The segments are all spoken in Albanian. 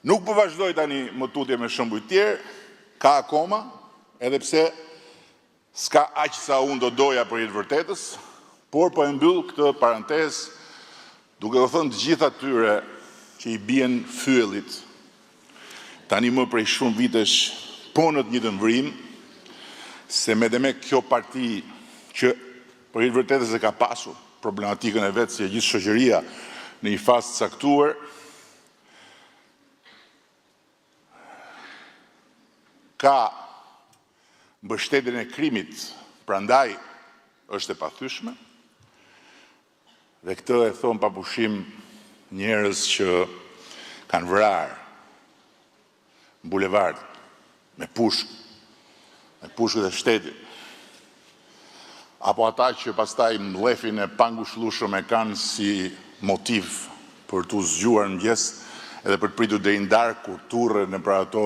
Nuk po vazhdoj tani më tutje me shembuj tjerë, ka akoma, edhe pse s'ka aq sa unë do doja për i të vërtetës, por po e mbyll këtë parantezë duke u thënë të gjithë atyre që i bien fyellit tani më prej shumë vitesh po në të njëjtën vrim, se me dhe me kjo parti që për i të vërtetës e ka pasur problematikën e vetë si e gjithë shoqëria në një fazë të caktuar, ka mbështetjen e krimit, prandaj është e pathyeshme, dhe këtë e thon pa pushim njerëz që kanë vrarë në bulevard me pushkët e shtetit, apo ata që pastaj mlefin e pangushëllueshëm e kanë si motiv për t'u zgjuar në mëngjes edhe për të pritur deri në darkë kur turren në për ato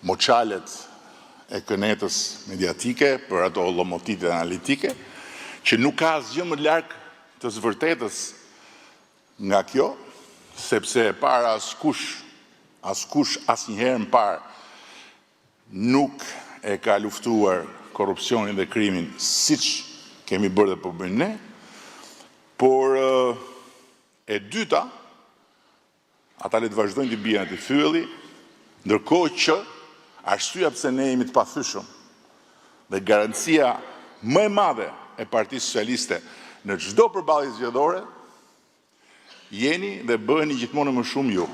moçalet e kënetës mediatike, për ato lomotitet analitike, që nuk ka asgjë më larg të së vërtetës nga kjo, sepse e para askush asnjëherë më parë nuk e ka luftuar korrupsionin dhe krimin siç kemi bërë dhe po bëjmë ne, por e dyta, ata le të vazhdojnë të bien aty fyelli, ndërkohë që arsyeja pse ne jemi të pathyeshëm dhe garancia më e madhe e Partisë Socialiste në çdo përballje zgjedhore, jeni dhe bëheni gjithmonë më shumë ju.